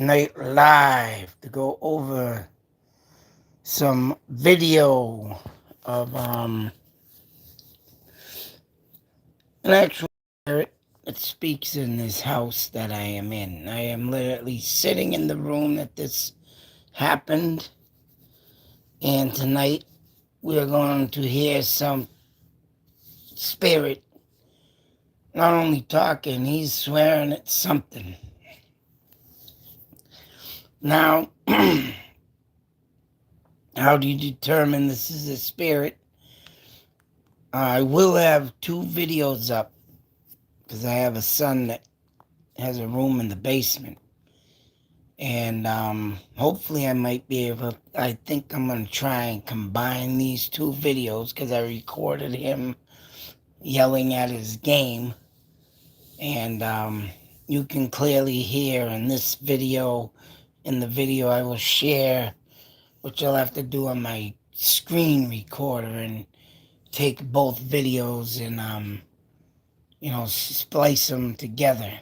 Night Live to go over some video of an actual spirit that speaks in this house that I am in. I am literally sitting in the room that this happened, and tonight we are going to hear some spirit not only talking, he's swearing at something. Now, how do you determine this is a spirit? I will have two videos up because I have a son that has a room in the basement. And hopefully I might be able, I think I'm going to try and combine these two videos because I recorded him yelling at his game. And you can clearly hear in this video, in the video I will share, which I'll have to do on my screen recorder and take both videos and splice them together.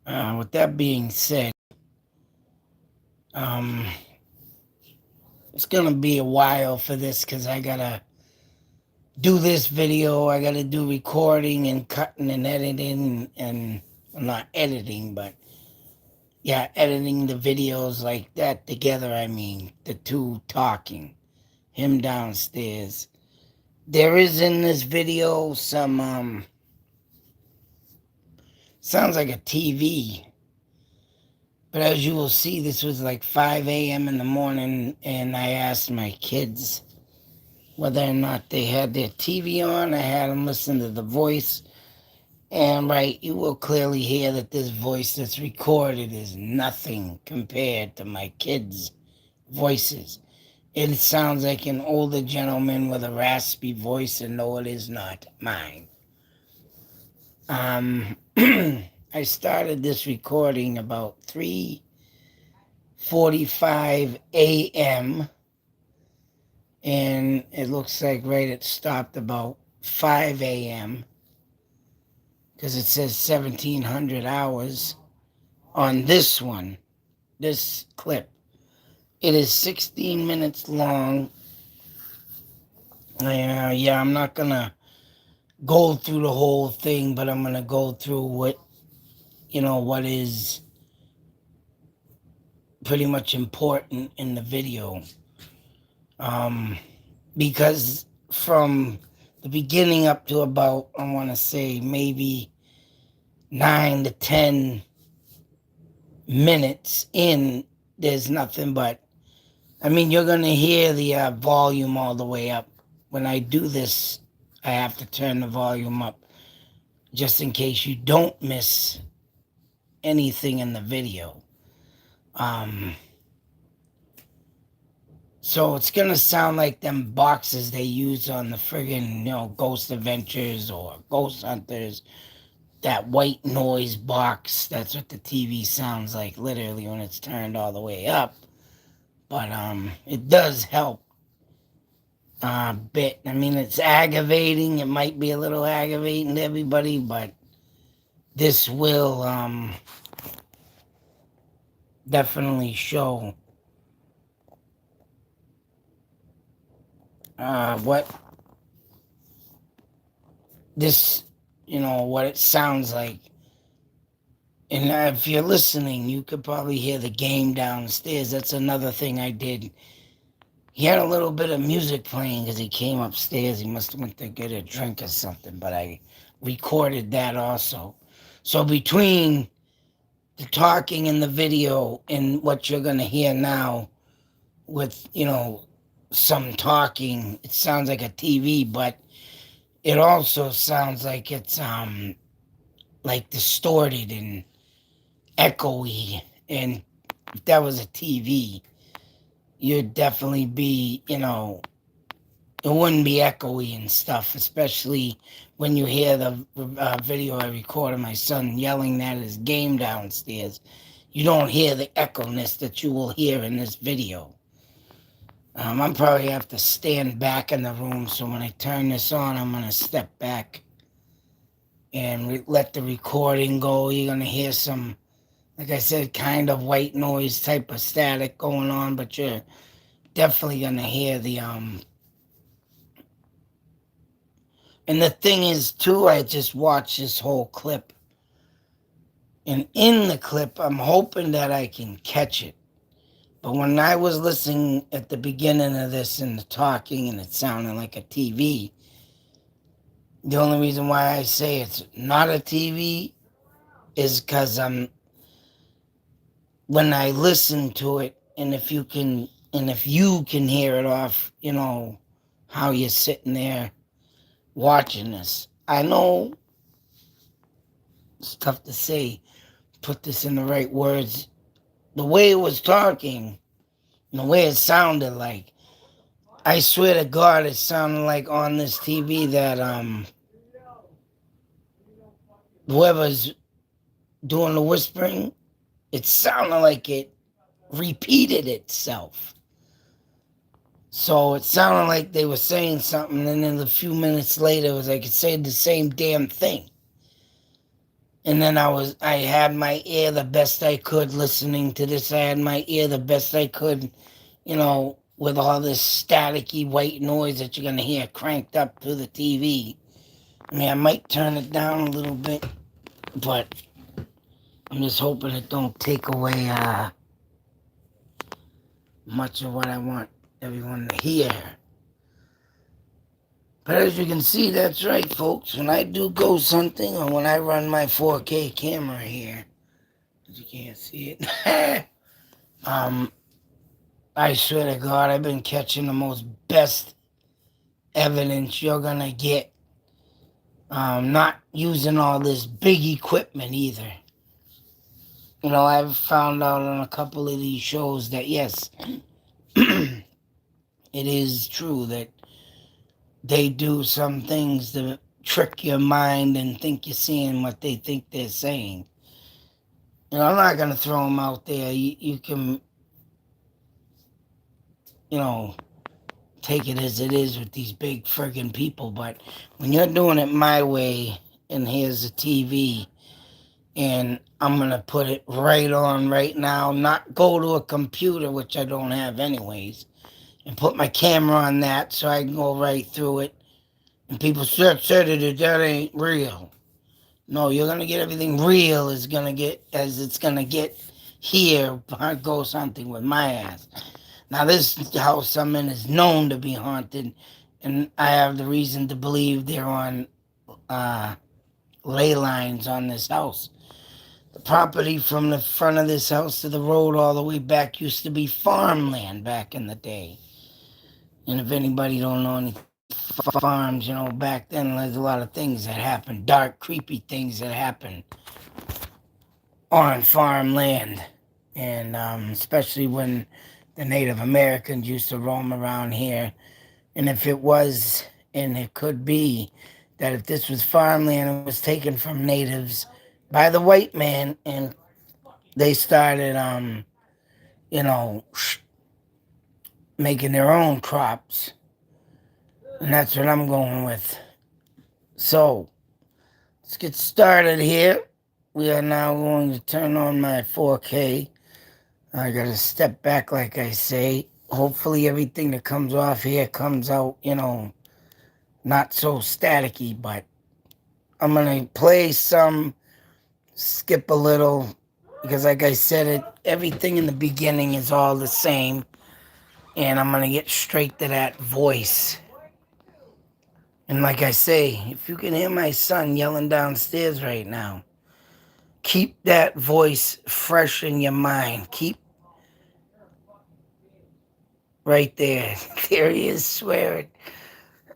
With that being said, it's gonna be a while for this because I gotta do this video. I gotta do recording and cutting and editing and well, not editing, but yeah, editing the videos like that together. I mean, the two talking, him downstairs. There is in this video some sounds like a TV. But as you will see, this was like 5 a.m. in the morning, and I asked my kids whether or not they had their TV on. I had them listen to the voice. And right, you will clearly hear that this voice that's recorded is nothing compared to my kids' voices. It sounds like an older gentleman with a raspy voice, and no, it is not mine. I started this recording about 3:45 a.m. and it looks like it stopped about 5 a.m. because it says 1700 hours on this one, this clip. It is 16 minutes long. I'm not going to go through the whole thing, but I'm going to go through what is pretty much important in the video. Because from the beginning up to about, I want to say maybe 9 to 10 minutes in, there's nothing but, you're going to hear the volume all the way up. When I do this, I have to turn the volume up just in case you don't miss anything in the video. So it's going to sound like them boxes they use on the friggin', Ghost Adventures or Ghost Hunters. That white noise box, that's what the TV sounds like, literally, when it's turned all the way up. But it does help a bit. It's aggravating. It might be a little aggravating to everybody, but this will definitely show what this, what it sounds like. And if you're listening, you could probably hear the game downstairs. That's another thing I did. He had a little bit of music playing because he came upstairs. He must have went to get a drink or something, but I recorded that also. So between the talking and the video and what you're going to hear now with, some talking, it sounds like a TV, but it also sounds like it's like distorted and echoey. And if that was a TV, you'd definitely be, it wouldn't be echoey and stuff, especially when you hear the video I recorded my son yelling at his game downstairs. You don't hear the echo-ness that you will hear in this video. I'm probably have to stand back in the room, so when I turn this on, I'm going to step back and let the recording go. You're going to hear some like I said, kind of white noise type of static going on, but you're definitely gonna hear the And the thing is too, I just watched this whole clip, and in the clip, I'm hoping that I can catch it. But when I was listening at the beginning of this and the talking, and it sounded like a TV, the only reason why I say it's not a TV is because when I listen to it, and if you can hear it off, how you're sitting there watching this. I know it's tough to say, put this in the right words. The way it was talking, and the way it sounded like, I swear to God, it sounded like on this TV that whoever's doing the whispering, it sounded like it repeated itself. So it sounded like they were saying something, and then a few minutes later, it was like it said the same damn thing. And then I had my ear the best I could listening to this. I had my ear the best I could, with all this staticky white noise that you're going to hear cranked up through the TV. I mean, I might turn it down a little bit, but I'm just hoping it don't take away much of what I want everyone to hear. But as you can see, that's right, folks. When I do ghost hunting, or when I run my 4K camera here, you can't see it. I swear to God, I've been catching the most best evidence you're gonna get. Not using all this big equipment either. I've found out on a couple of these shows that yes, it is true that they do some things to trick your mind and think you're seeing what they think they're saying. I'm not going to throw them out there. You can, take it as it is with these big friggin' people. But when you're doing it my way, and here's a TV, and I'm going to put it right on right now, not go to a computer, which I don't have anyways, and put my camera on that so I can go right through it. And people said that ain't real. No, you're going to get everything real as it's going to get here ghost hunting with my ass. Now, this house I'm in is known to be haunted, and I have the reason to believe they're on ley lines on this house. The property from the front of this house to the road all the way back used to be farmland back in the day. And if anybody don't know any farms, back then there's a lot of things that happened, dark, creepy things that happened on farmland. And especially when the Native Americans used to roam around here. And if it was, and it could be, that if this was farmland, it was taken from natives by the white man, and they started, making their own crops. And that's what I'm going with. So, let's get started here. We are now going to turn on my 4K. I got to step back, like I say. Hopefully everything that comes off here comes out, not so staticky, but I'm going to play some, skip a little, because like I said, everything in the beginning is all the same, and I'm going to get straight to that voice. And like I say, if you can hear my son yelling downstairs right now, keep that voice fresh in your mind. Keep right there. There he is swearing.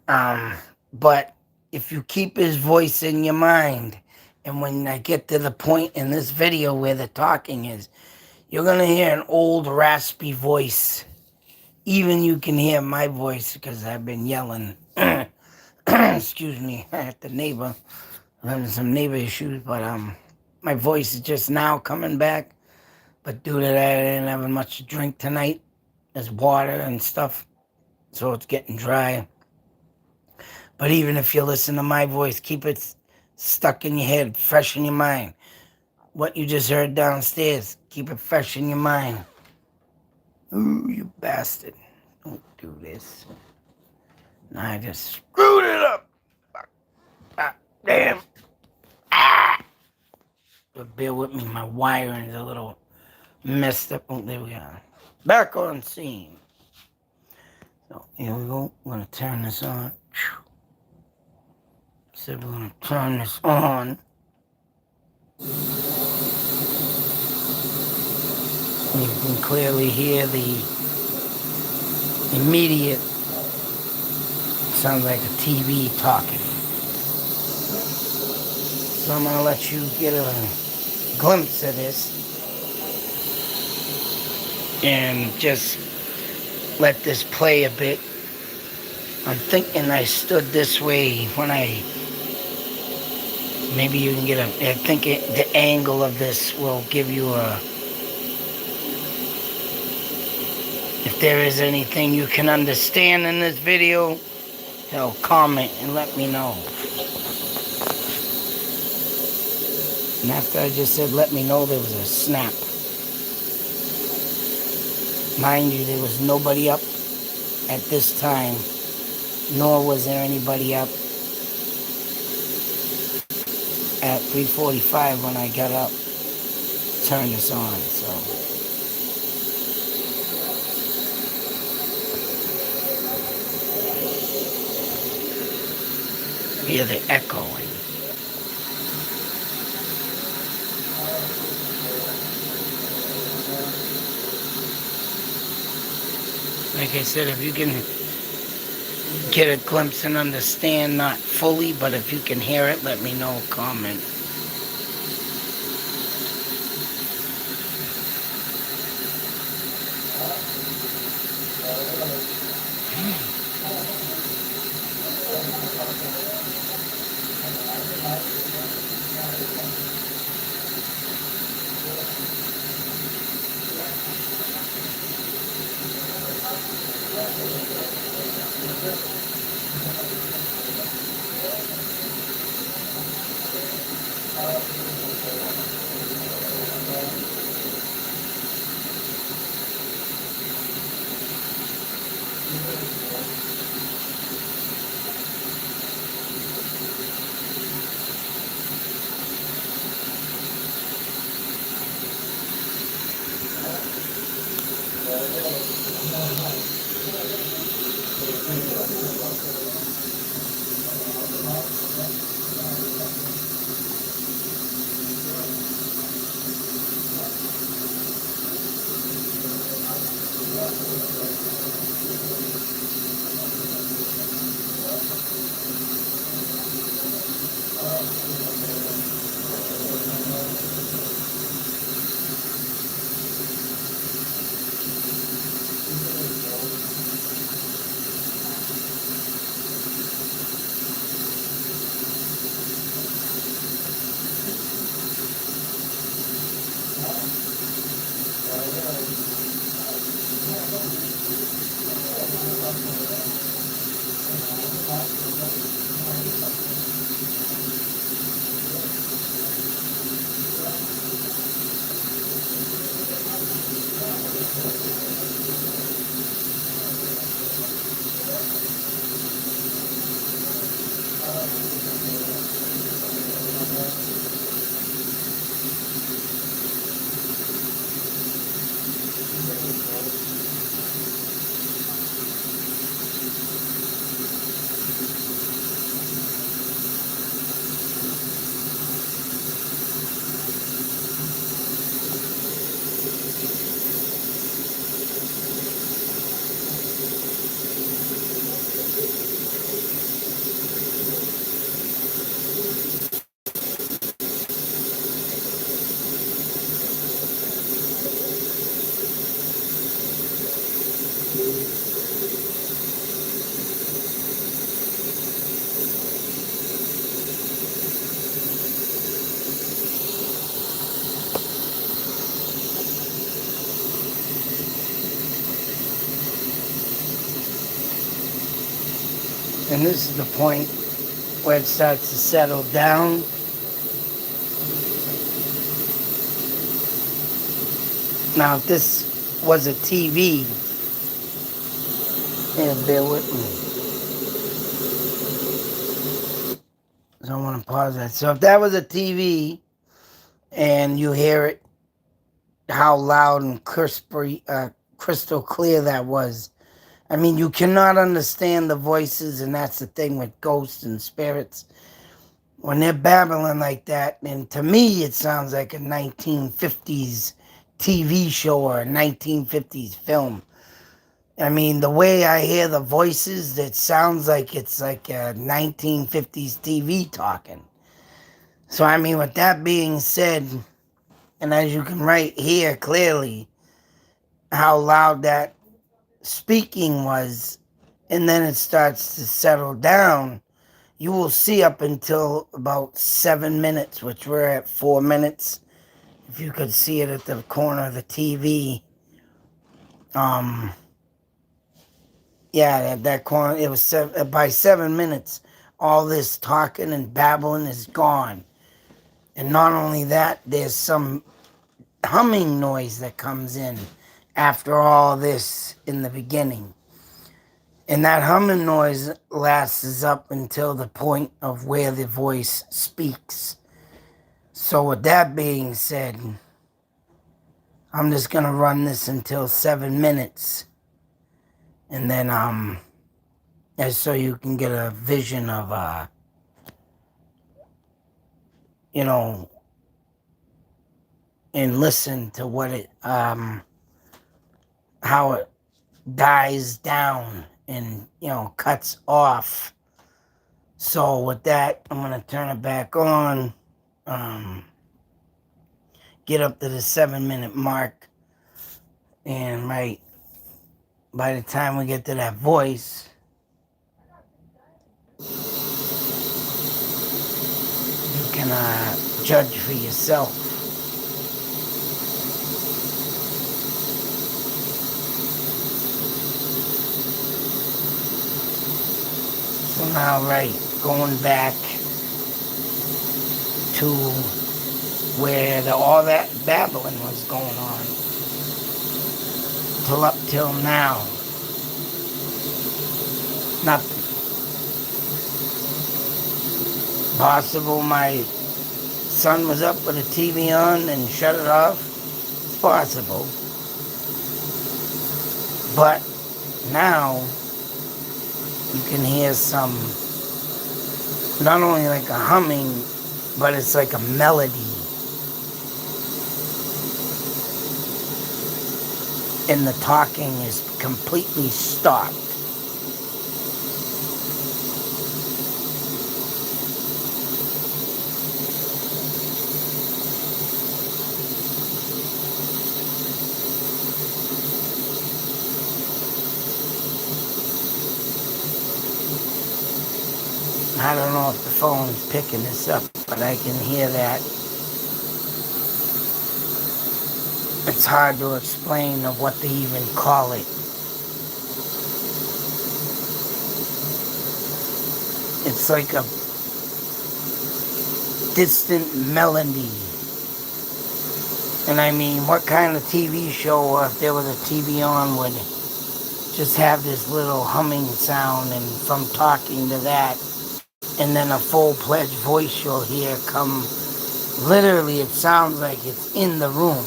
But if you keep his voice in your mind, and when I get to the point in this video where the talking is, you're going to hear an old raspy voice. Even you can hear my voice because I've been yelling. Excuse me, at the neighbor. I'm having some neighbor issues, but my voice is just now coming back. But due to that, I didn't have much to drink tonight. There's water and stuff, so it's getting dry. But even if you listen to my voice, keep it stuck in your head, fresh in your mind. what you just heard downstairs. Keep it fresh in your mind. Ooh, you bastard. Don't do this. Now I just screwed it up. Ah, damn. Ah! But bear with me, my wiring is a little messed up. Oh, there we are. Back on scene. So here we go. I'm going to turn this on. So we're going to turn this on. You can clearly hear the immediate, sounds like a TV talking. So I'm going to let you get a glimpse of this and just let this play a bit. I'm thinking I stood this way when maybe you can get I think the angle of this will give you if there is anything you can understand in this video, comment and let me know. And after I just said let me know, there was a snap. Mind you, there was nobody up at this time, nor was there anybody up at 3:45 when I got up to turn this on. So hear the echoing. Like I said, if you can get a glimpse and understand, not fully, but if you can hear it, let me know, comment. And this is the point where it starts to settle down. Now, if this was a TV, yeah, bear with me. So I want to pause that. So if that was a TV and you hear it, how loud and crystal clear that was. I mean, you cannot understand the voices, and that's the thing with ghosts and spirits. When they're babbling like that, and to me, it sounds like a 1950s TV show or a 1950s film. I mean, the way I hear the voices, it sounds like it's like a 1950s TV talking. So, I mean, with that being said, and as you can right hear clearly how loud that speaking was, and then it starts to settle down, you will see up until about 7 minutes, which we're at 4 minutes. If you could see it at the corner of the TV, um, yeah, at that corner, it was by 7 minutes, all this talking and babbling is gone. And not only that, there's some humming noise that comes in after all this in the beginning. And that humming noise lasts up until the point of where the voice speaks. So with that being said, I'm just going to run this until 7 minutes. And then, so you can get a vision of, you know, and listen to what it, how it dies down and, you know, cuts off. So with that, I'm going to turn it back on, get up to the 7 minute mark, and by the time we get to that voice, you can judge for yourself. So now, right, going back to where all that babbling was going on, up till now, nothing. Possible my son was up with a TV on and shut it off. It's possible. But now you can hear some, not only like a humming, but it's like a melody. And the talking is completely stopped. I don't know if the phone's picking this up, but I can hear that. It's hard to explain of what they even call it. It's like a distant melody. And I mean, what kind of TV show, or if there was a TV on, would just have this little humming sound, and from talking to that, and then a full-fledged voice you'll hear come, literally it sounds like it's in the room.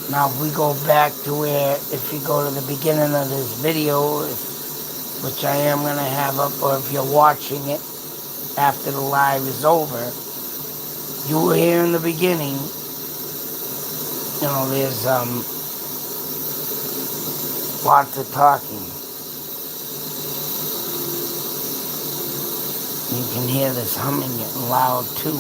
Now if we go back to where, if you go to the beginning of this video, which I am going to have up, or if you're watching it after the live is over, you will hear in the beginning, you know, there's lots of talking. You can hear this humming getting loud too.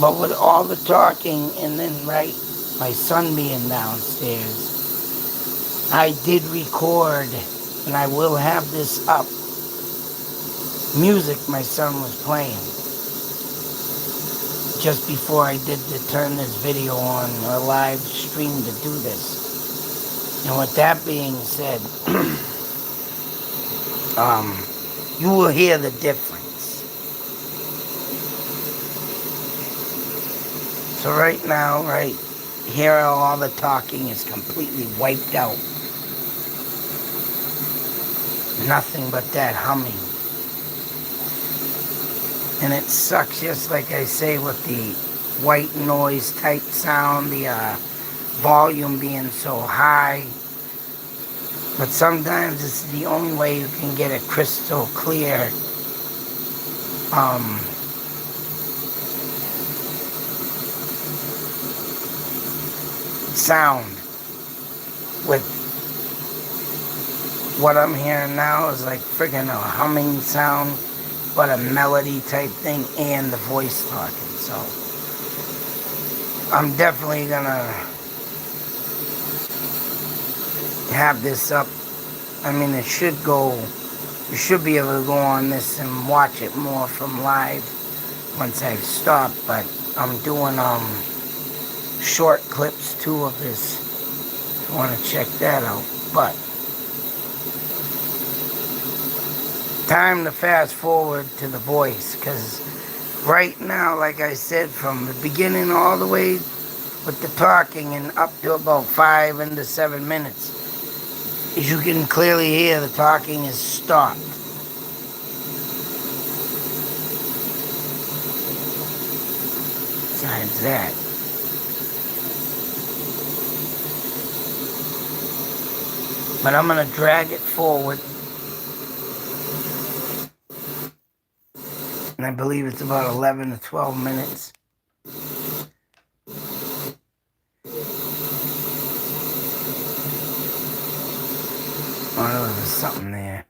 But with all the talking, and then right, my son being downstairs, I did record, and I will have this up, music my son was playing just before I did to turn this video on, or live stream to do this. And with that being said, you will hear the difference. So right now, right here, all the talking is completely wiped out. Nothing but that humming. And it sucks, just like I say, with the white noise type sound, the volume being so high. But sometimes it's the only way you can get a crystal clear sound. With what I'm hearing now is like friggin' a humming sound, but a melody type thing and the voice talking. So I'm definitely gonna have this up. I mean, it should go, you should be able to go on this and watch it more from live once I've stopped, but I'm doing short clips too of this. If you want to check that out. But time to fast forward to the voice, because right now, like I said, from the beginning all the way with the talking and up to about 5 into 7 minutes, as you can clearly hear, the talking is stopped. Besides that, but I'm going to drag it forward. And I believe it's about 11 to 12 minutes. Oh, there's something there.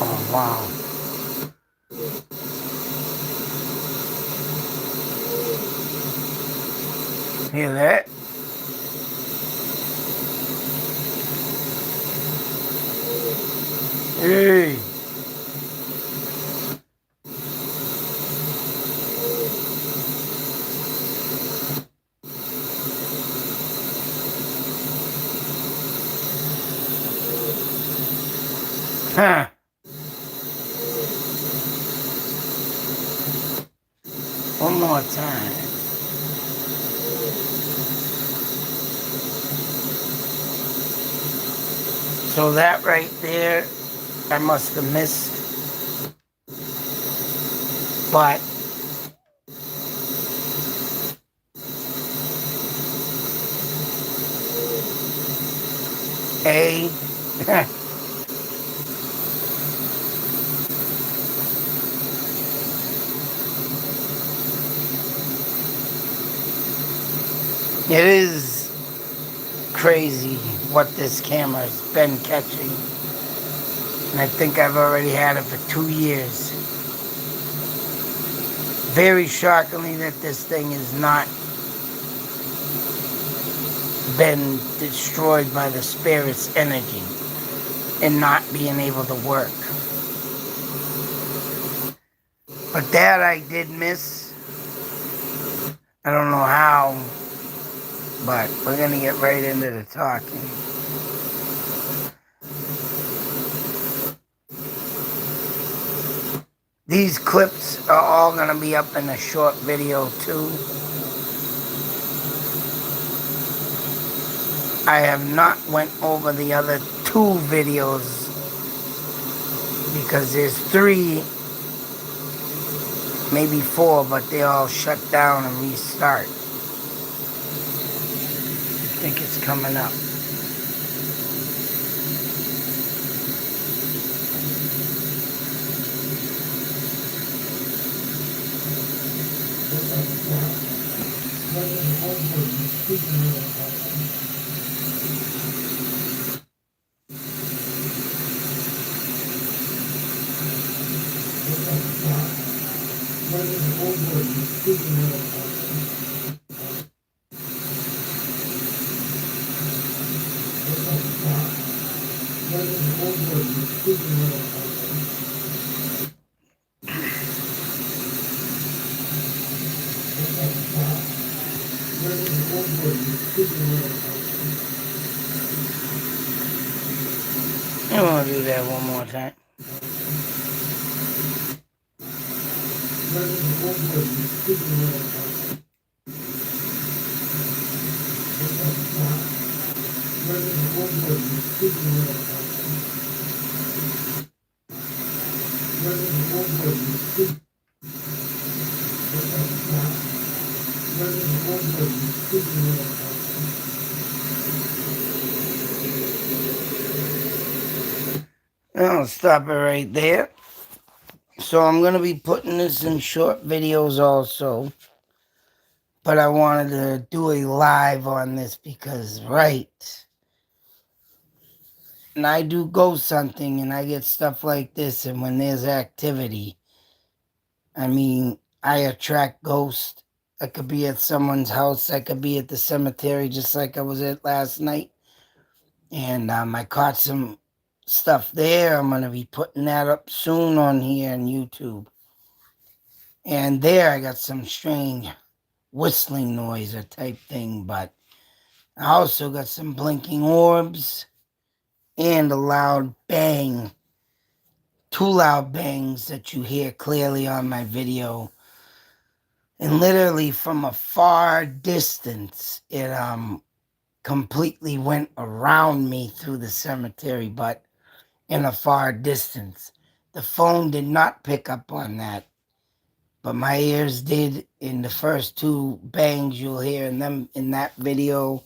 Oh, wow. Hear that? Hey. Huh. One more time. So that right there, I must have missed. But A it is crazy what this camera's been catching. And I think I've already had it for 2 years. Very shockingly that this thing has not been destroyed by the spirit's energy and not being able to work. But that I did miss. I don't know how, but we're going to get right into the talking. These clips are all going to be up in a short video too. I have not went over the other 2 videos because there's 3, maybe 4, but they all shut down and restart. I think it's coming up. I'm gonna do that one more time. I'll stop it right there. So I'm going to be putting this in short videos also. But I wanted to do a live on this because, right, and I do ghost hunting and I get stuff like this. And when there's activity, I mean, I attract ghosts. I could be at someone's house. I could be at the cemetery just like I was at last night. And I caught some stuff there. I'm going to be putting that up soon on here on YouTube. And there I got some strange whistling noise or type thing, but I also got some blinking orbs and a loud bang. Two loud bangs that you hear clearly on my video. And literally from a far distance, it completely went around me through the cemetery, but in a far distance. The phone did not pick up on that, but my ears did. In the first two bangs you'll hear in them in that video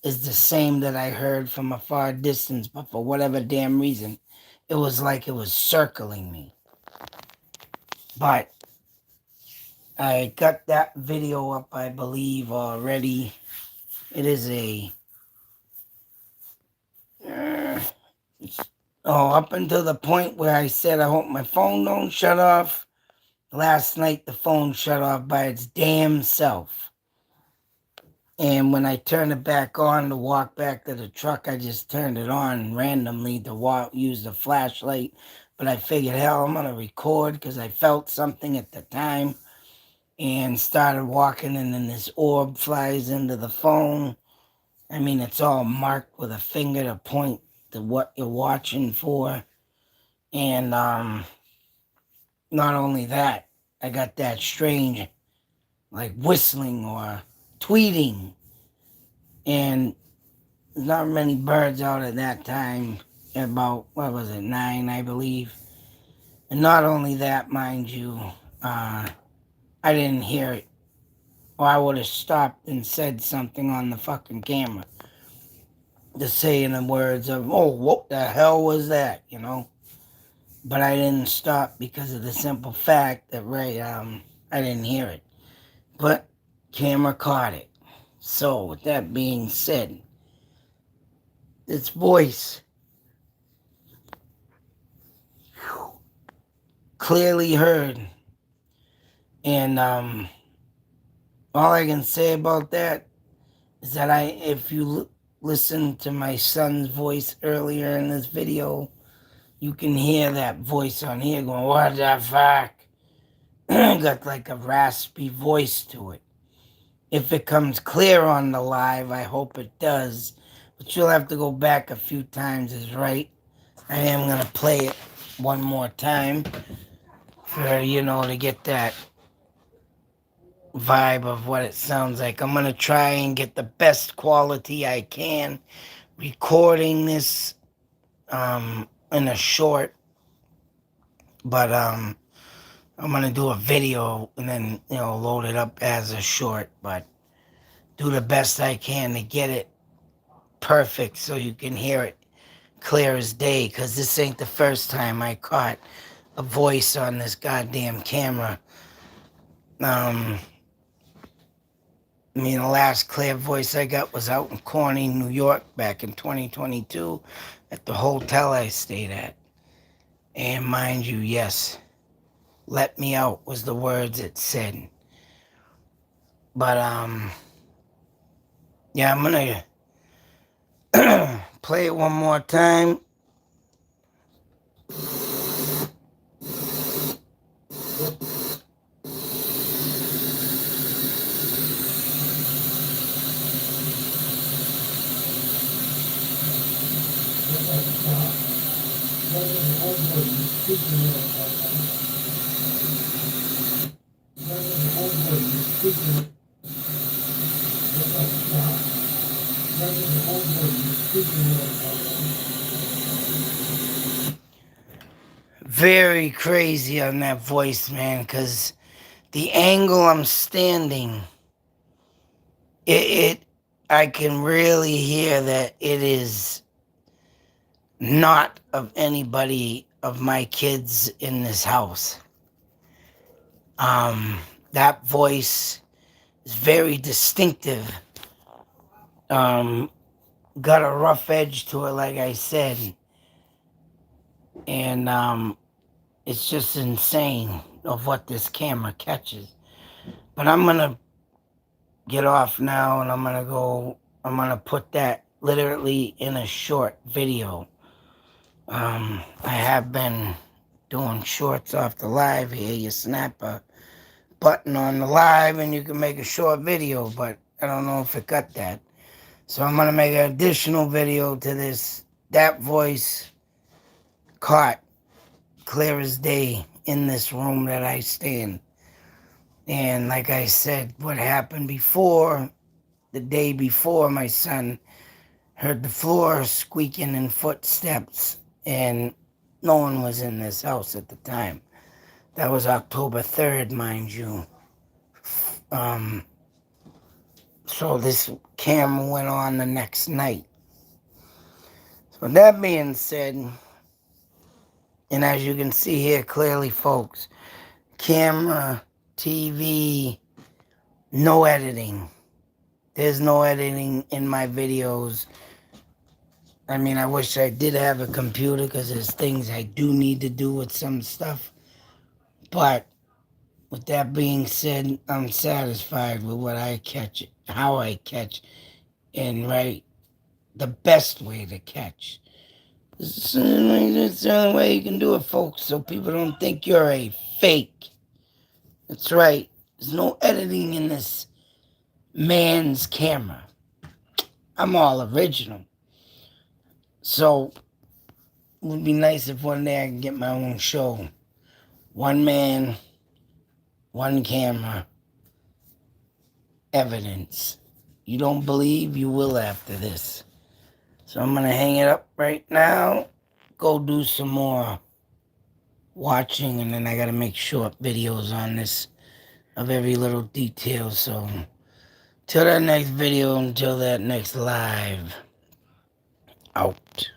is the same that I heard from a far distance, but for whatever damn reason, it was like it was circling me. But I got that video up, I believe, already. It is a up until the point where I said I hope my phone don't shut off. Last night the phone shut off by its damn self. And when I turned it back on to walk back to the truck, I just turned it on randomly to use the flashlight. But I figured, hell, I'm going to record because I felt something at the time and started walking, and then this orb flies into the phone. I mean, it's all marked with a finger to point to what you're watching for. And not only that, I got that strange, like whistling or tweeting. And there's not many birds out at that time, about, 9, I believe. And not only that, mind you, I didn't hear it. Or I would have stopped and said something on the fucking camera. To say in the words of, oh, what the hell was that, you know? But I didn't stop because of the simple fact that, I didn't hear it. But camera caught it. So, with that being said, its voice clearly heard. And all I can say about that is that if you listen to my son's voice earlier in this video, you can hear that voice on here going, what the fuck? Got like a raspy voice to it. If it comes clear on the live, I hope it does. But you'll have to go back a few times, is right. I am going to play it one more time for, to get that vibe of what it sounds like. I'm going to try and get the best quality I can recording this in a short. But I'm going to do a video and then, load it up as a short. But do the best I can to get it perfect so you can hear it clear as day, because this ain't the first time I caught a voice on this goddamn camera. The last clear voice I got was out in Corning, New York, back in 2022 at the hotel I stayed at. And mind you, yes, let me out was the words it said. But, yeah, I'm gonna play it one more time Very crazy on that voice, man, because the angle I'm standing, it I can really hear that it is not of anybody of my kids in this house. That voice is very distinctive. Got a rough edge to it, like I said, and it's just insane of what this camera catches. But I'm gonna get off now, and I'm gonna put that literally in a short video. I have been doing shorts off the live here. You snap a button on the live and you can make a short video, but I don't know if it got that. So I'm gonna make an additional video to this. That voice caught clear as day in this room that I stay in. And like I said, what happened before, the day before, my son heard the floor squeaking and footsteps, and no one was in this house at the time. That was October 3rd, mind you. So this camera went on the next night. So that being said, and as you can see here clearly, folks, camera, TV, no editing. There's no editing in my videos. I mean, I wish I did have a computer because there's things I do need to do with some stuff. But with that being said, I'm satisfied with what I catch, how I catch, and the best way to catch. This is the only way you can do it, folks, so people don't think you're a fake. That's right. There's no editing in this man's camera. I'm all original. So it would be nice if one day I can get my own show. One man, one camera, evidence. You don't believe, you will after this. So I'm going to hang it up right now, go do some more watching, and then I got to make short videos on this of every little detail. So till that next video, until that next live, out.